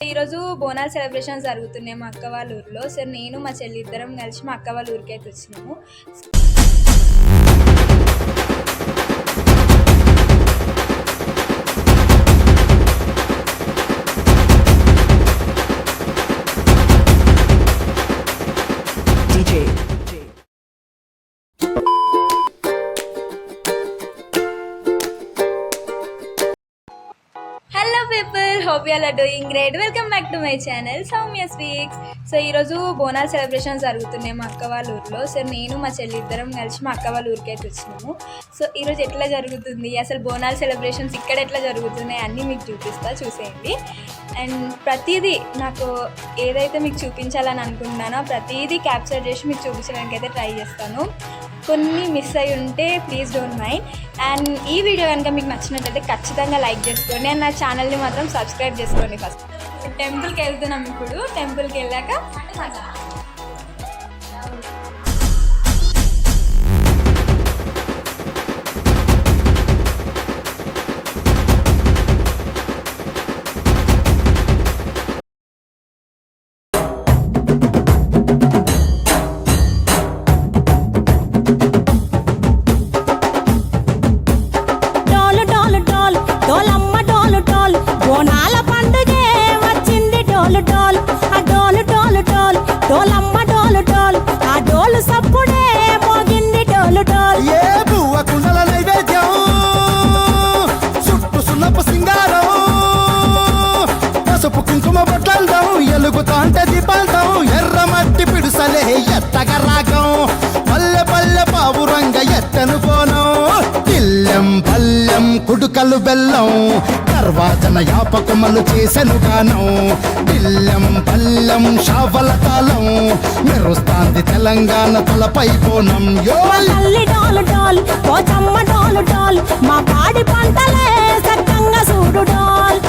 ఈరోజు బోనాల సెలబ్రేషన్ జరుగుతున్నాయి మా అక్క వాళ్ళ ఊర్లో. సో నేను మా చెల్లి ఇద్దరం కలిసి మా అక్క వాళ్ళ ఊరికి అయితే వచ్చినాము. Hello people, hope you are doing great. Welcome back to my channel Soumya speaks. So ఈరోజు బోనాల సెలబ్రేషన్ జరుగుతున్నాయి మా అక్క వాళ్ళ ఊర్లో. సో నేను మా చెల్లి ఇద్దరం కలిసి మా అక్క వాళ్ళ ఊరికి అయితే వచ్చినాము. సో ఈరోజు ఎట్లా జరుగుతుంది, అసలు బోనాల సెలబ్రేషన్స్ ఇక్కడ ఎట్లా జరుగుతున్నాయి అన్నీ మీకు చూసేయండి. అండ్ ప్రతిదీ నాకు ఏదైతే మీకు చూపించాలని అనుకుంటున్నానో ప్రతిదీ క్యాప్చర్ చేసి మీకు చూపించడానికి అయితే ట్రై చేస్తాను. కొన్ని మిస్ అయి ఉంటే ప్లీజ్ డోంట్ మైండ్. అండ్ ఈ వీడియో కనుక మీకు నచ్చినట్లయితే ఖచ్చితంగా లైక్ చేసుకోండి అండ్ నా ఛానల్ని మాత్రం సబ్స్క్రైబ్ చేసుకోండి. ఫస్ట్ టెంపుల్కి వెళ్తున్నాం. ఇప్పుడు టెంపుల్కి వెళ్ళాక ఎలుగుతాంటే దీపాలతో ఎర్రమట్టి పిడుసలే ఎత్తగ రాగం పల్లె పల్లె పావురంగ ఎత్తను పోనం పిల్లెం పల్లెం కుడుకలు బెల్లం తర్వాతన యాపకుమలు చేసెను గానం పిల్లెం పల్లెం షావల తాళం మెరుస్తాంది తెలంగాణ తలపై పోనం మా పాడి పంటలే సక్కంగా చూడు డాల్.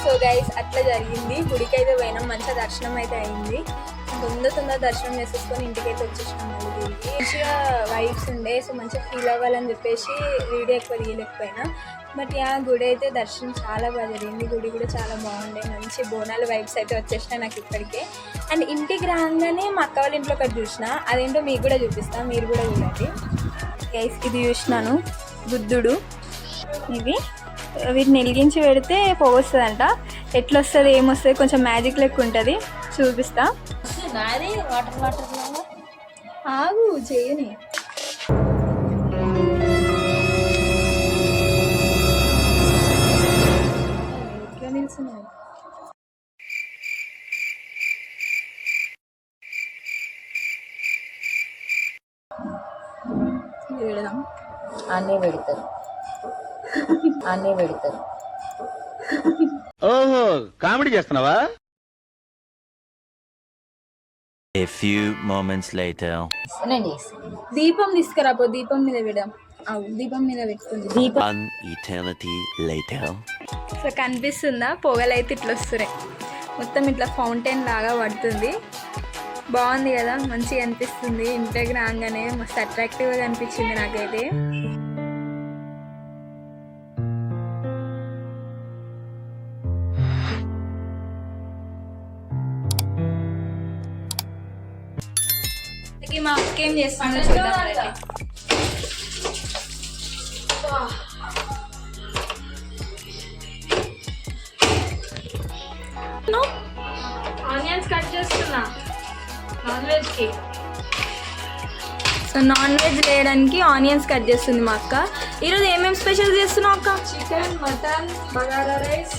సో గైస్ అట్లా జరిగింది. గుడికి అయితే పోయినాం, మంచిగా దర్శనం అయితే అయింది. తొందర దర్శనం చేసేసుకొని ఇంటికైతే వచ్చేసినాం. మళ్ళీ తిరిగి మంచిగా వైబ్స్ ఉండే. సో మంచిగా ఫీల్ అవ్వాలని చెప్పేసి వీడియో ఎక్కువ తీయలేకపోయినా. బట్ గుడి అయితే దర్శనం చాలా బాగా జరిగింది. గుడి కూడా చాలా బాగుండే, మంచి బోనాల వైబ్స్ అయితే వచ్చేసినాయి నాకు ఇప్పటికే. అండ్ ఇంటికి రాగానే మా అక్క వాళ్ళ ఇంట్లో ఒకటి చూసిన, అదేంటో మీకు కూడా చూపిస్తాను, మీరు కూడా చూడండి గైస్. ఇది చూసినాను, బుద్ధుడు. వీటిని వెలిగించి పెడితే పోగొస్తుందంట. ఎట్లా వస్తుంది ఏమొస్తుంది కొంచెం మ్యాజిక్ లెక్క ఉంటుంది, చూపిస్తా. ఆగు చేయని. ఎట్లా నిల్చున్నావు? పెడదాం. అన్నీ పెడతారు. ఓహో, కామెడీ చేస్తున్నావా? A few moments later. దీపం తీసుకురాపో, దీపం మీద పెడదాం. దీపం మీద పెట్టుకుంది. One eternity later. సో కనిపిస్తుందా, పొగలైతే ఇట్లా వస్తున్నాయి, మొత్తం ఇట్లా ఫౌంటైన్ లాగా పడుతుంది. బాగుంది కదా, మంచిగా అనిపిస్తుంది. ఇంటికి రాగానే మస్తు అట్రాక్టివ్గా కనిపించింది నాకైతే. మా అక్క ఏం చేస్తుందో చూద్దాం. ఆనియన్స్ కట్ చేస్తున్నా నాన్ వెజ్కి. సో నాన్ వెజ్ వేయడానికి ఆనియన్స్ కట్ చేస్తుంది మా అక్క. ఈరోజు ఏమేమి స్పెషల్ చేస్తున్నావు అక్క? చికెన్, మటన్, బగారా రైస్,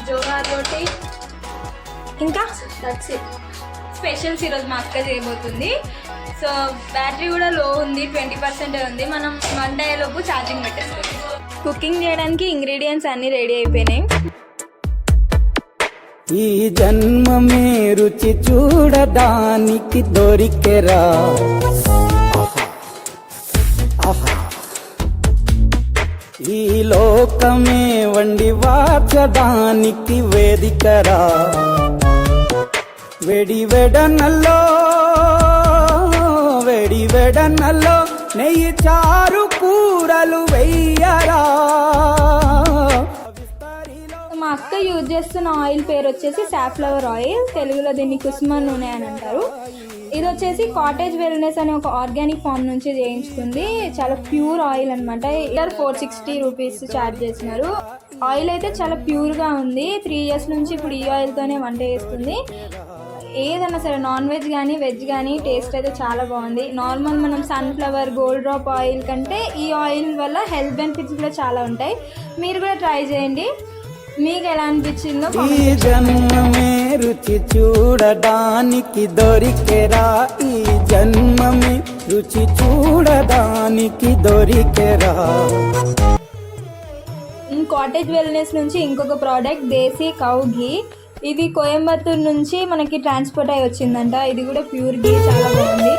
జోరా రోటీ, ఇంకా స్పెషల్స్ ఈరోజు మా అక్క చేయబోతుంది. సో బ్యాటరీ కూడా లో ఉంది, 20% ఉంది. మనం వంట అయ్యేలోపు ఛార్జింగ్ పెట్టేస్తాం. కుకింగ్ చేయడానికి ఇంగ్రీడియంట్స్ అన్నీ రెడీ అయిపోయినాయి. ఈ జన్మమే రుచి చూడడానికి దొరికెరా. ఈ లోకమే వండి వాచడానికి వేదికరా వెడి వెడనల్లో నెయ్యి చారు కూరలు వెయ్యరా. మా అక్క యూజ్ చేస్తున్న ఆయిల్ పేరు వచ్చేసి సాఫ్లవర్ ఆయిల్, తెలుగులో దీన్ని కుసుమ నూనె అని అంటారు. ఇది వచ్చేసి కాటేజ్ వెల్నెస్ అనే ఒక ఆర్గానిక్ ఫామ్ నుంచి చేయించుకుంది. చాలా ప్యూర్ ఆయిల్ అనమాట. ఇయర్ 460 రూపీస్ ఛార్జ్ చేసినారు. ఆయిల్ అయితే చాలా ప్యూర్గా ఉంది. 3 years నుంచి ఇప్పుడు ఈ ఆయిల్తోనే వంట చేస్తుంది. ఏదన్నా సరే నాన్ వెజ్ కానీ వెజ్ కానీ టేస్ట్ అయితే చాలా బాగుంది. నార్మల్ మనం సన్ఫ్లవర్ గోల్డ్ డ్రాప్ ఆయిల్ కంటే ఈ ఆయిల్ వల్ల హెల్త్ బెనిఫిట్స్ కూడా చాలా ఉంటాయి. మీరు కూడా ట్రై చేయండి. మీకు ఎలా అనిపించిందో ఈ జన్మమే రుచి చూడడానికి దొరికెరా, ఈ జన్మమే రుచి చూడడానికి దొరికెరా. కాటేజ్ వెల్నెస్ నుంచి ఇంకొక ప్రోడక్ట్ దేశీ కౌ ఘీ. ఇది కోయంబత్తూర్ నుంచి మనకి ట్రాన్స్పోర్ట్ అయ్యి వచ్చిందంట. ఇది కూడా ప్యూర్ ఘీ, చాలా బాగుంది.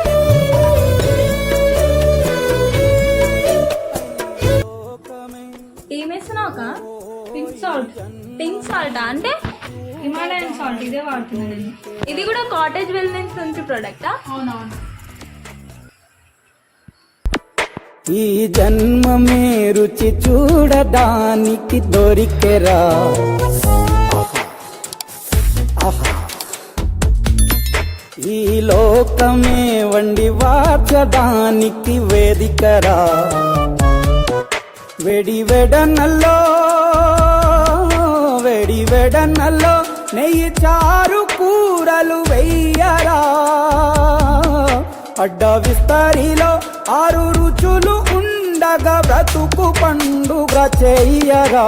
ఏమేస్తున్నాక పింక్ సాల్ట్ అంటే హిమాలయన్ సాల్ట్, ఇదే వాడుతున్నాను. ఇది కూడా కాటేజ్ వెల్నెస్ నుంచి ప్రోడక్టా? అవునవును. ఈ జన్మమే రుచి చూడడానికి దొరికెరా. ఈ లోకమే వండి వాచడానికి వేదికరా వెడి వెడనల్లో నెయ్యి చారు కూరలు వెయ్యరా. అడ్డ విస్తరిలో 6 రుచులు ఉండగా బ్రతుకు పండుగ చెయ్యరా.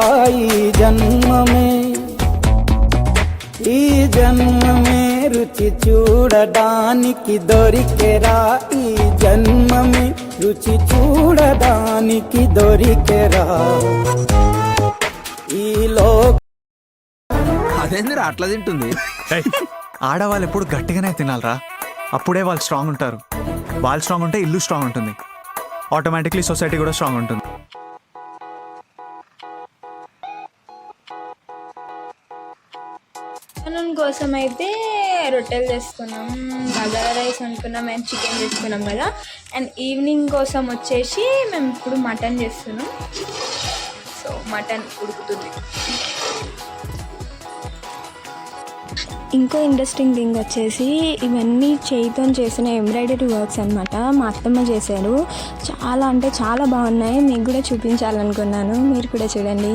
ఈ జన్మమే రుచి చూడడానికి దొరికెరా, ఈ జన్మమే రుచి చూడడానికి దొరికెరా. ఈ అదేందిరా అట్లా తింటుంది? ఆడవాళ్ళు ఎప్పుడు గట్టిగానే తినాలరా, అప్పుడే వాళ్ళు స్ట్రాంగ్ ఉంటారు. వాళ్ళు స్ట్రాంగ్ ఉంటే ఇల్లు స్ట్రాంగ్ ఉంటుంది, ఆటోమేటిక్లీ సొసైటీ కూడా స్ట్రాంగ్ ఉంటుంది. మనం కోసం అయితే రొట్టెలు చేసుకున్నాం, బగారా రైస్ అనుకున్నాం అండ్ చికెన్ చేసుకున్నాం కదా. అండ్ ఈవినింగ్ కోసం వచ్చేసి మేము ఇప్పుడు మటన్ చేస్తున్నాం. సో మటన్ ఉడుకుతుంది. ఇంకో ఇంట్రెస్టింగ్ థింగ్ వచ్చేసి ఇవన్నీ చేయితో చేసిన ఎంబ్రాయిడరీ వర్క్స్ అనమాట. మా అత్తమ్మ చేశారు. చాలా అంటే చాలా బాగున్నాయి. మీకు కూడా చూపించాలనుకున్నాను, మీరు కూడా చూడండి.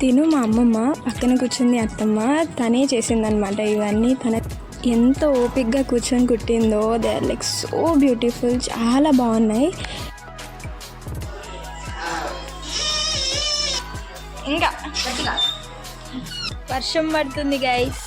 తిను మా అమ్మమ్మ, పక్కన కూర్చుంది అత్తమ్మ. తనే చేసిందనమాట ఇవన్నీ. తన ఎంత ఓపిక్గా కూర్చొని కుట్టిందో. They are like so beautiful, చాలా బాగున్నాయి. ఇంకా వర్షం పడుతుంది గైస్.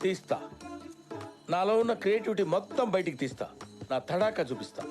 తీస్తా, నాలో ఉన్న క్రియేటివిటీ మొత్తం బయటికి తీస్తా, నా తడాకా చూపిస్తా.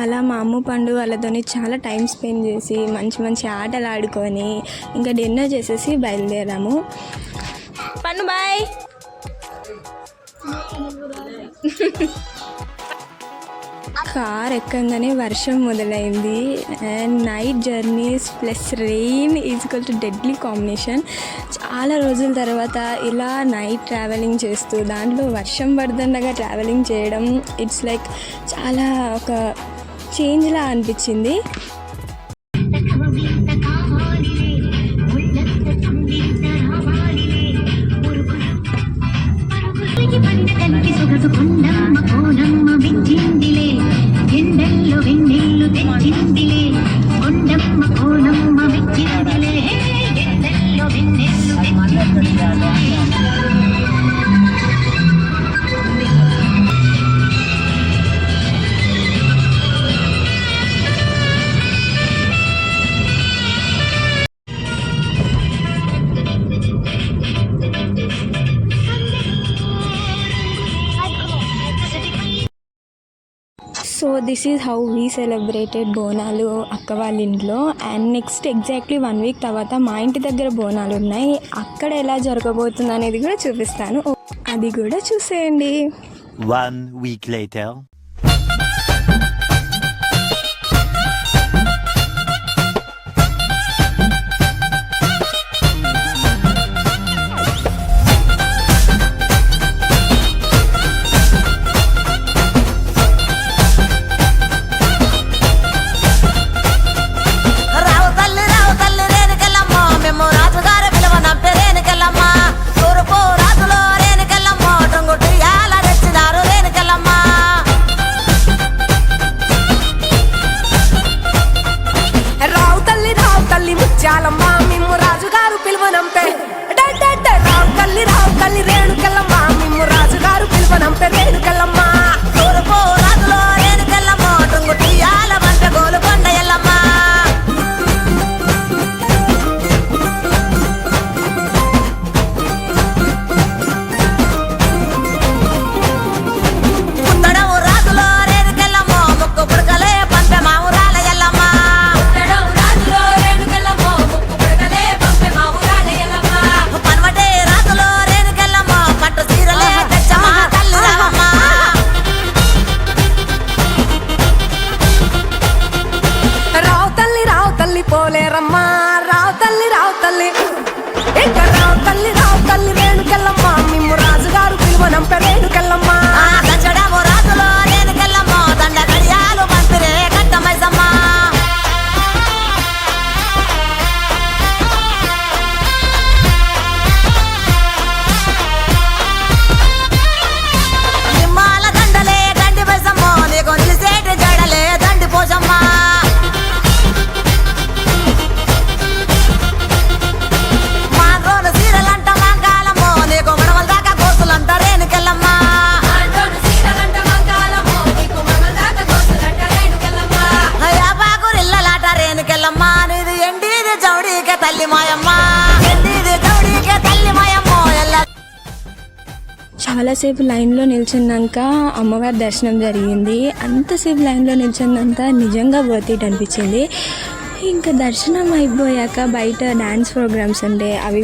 అలా మా అమ్మ పండు వాళ్ళతోని చాలా టైం స్పెండ్ చేసి మంచి మంచి ఆటలు ఆడుకొని ఇంకా డిన్నర్ చేసేసి బయలుదేరాము. పండు బాయ్. కార్ ఎక్కంగానే వర్షం మొదలైంది and night journeys plus rain equal to deadly combination. చాలా రోజుల తర్వాత ఇలా నైట్ ట్రావెలింగ్ చేస్తూ దాంట్లో వర్షం పడుతుండగా ట్రావెలింగ్ చేయడం ఇట్స్ లైక్ చాలా ఒక చేంజ్లా అనిపించింది. So this is how we celebrated Bonalu అక్క వాళ్ళ ఇంట్లో. అండ్ నెక్స్ట్ ఎగ్జాక్ట్లీ 1 వీక్ తర్వాత మా ఇంటి దగ్గర బోనాలు ఉన్నాయి. అక్కడ ఎలా జరగబోతుంది అనేది కూడా చూపిస్తాను, అది కూడా చూసేయండి. 1 week later. చాలాసేపు లైన్లో నిల్చున్నాక అమ్మవారి దర్శనం జరిగింది. అంతసేపు లైన్లో నిల్చున్నంత నిజంగా వర్త్ ఇట్ అనిపించింది. ఇంకా దర్శనం అయిపోయాక బయట డ్యాన్స్ ప్రోగ్రామ్స్ ఉండే అవి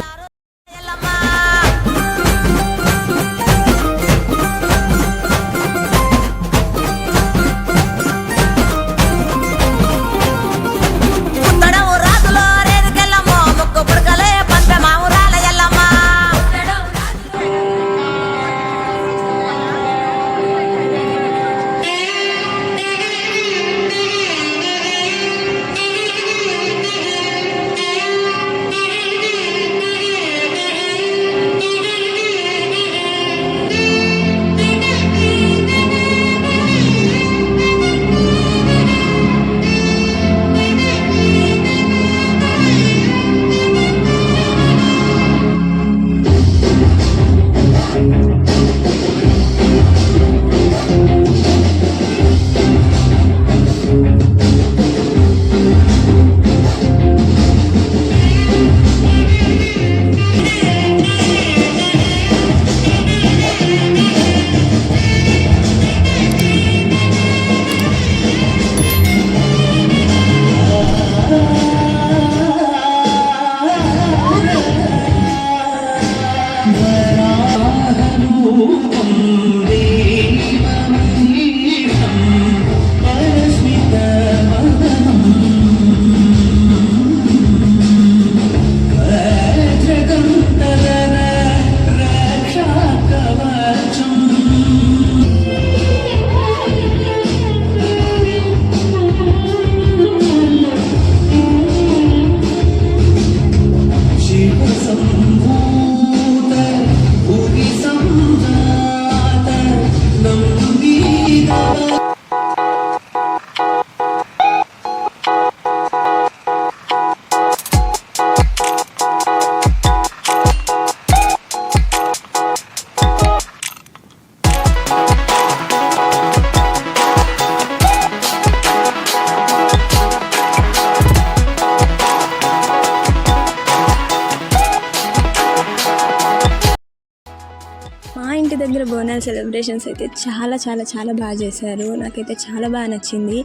మా ఇంటి దగ్గర బోనాల సెలబ్రేషన్స్ అయితే చాలా చాలా చాలా బాగా చేశారు. నాకైతే చాలా బాగా నచ్చింది.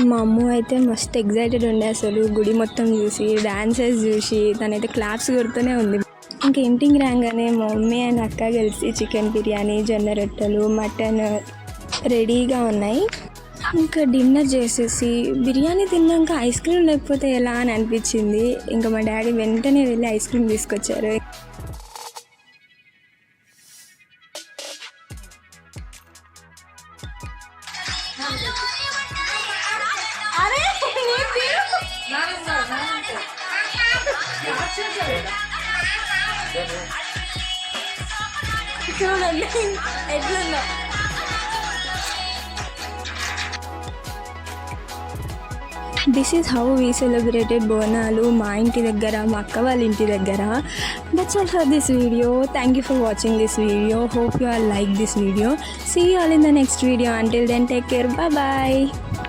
మా అమ్మ అయితే మస్తు ఎగ్జైటెడ్ ఉండే అసలు గుడి మొత్తం చూసి, డాన్సెస్ చూసి తనైతే క్లాప్స్ కొడుతూనే ఉంది. ఇంకా ఇంటికి రాగానే మా మమ్మీ అండ్ అక్క కలిసి చికెన్ బిర్యానీ, జొన్న రొట్టెలు, మటన్ రెడీగా ఉన్నాయి. ఇంకా డిన్నర్ చేసేసి బిర్యానీ తిన్నాక ఐస్ క్రీమ్ లేకపోతే ఎలా అని అనిపించింది. ఇంకా మా డాడీ వెంటనే వెళ్ళి ఐస్ క్రీమ్ తీసుకొచ్చారు. చూడండి ఎట్లుందో. This is how we celebrated Bonalu మా ఇంటి దగ్గర, మా అక్క వాళ్ళ ఇంటి దగ్గర. That's all for this video. Thank you for watching this video. Hope you all like this video. See you all in the next video. Until then, take care. Bye bye.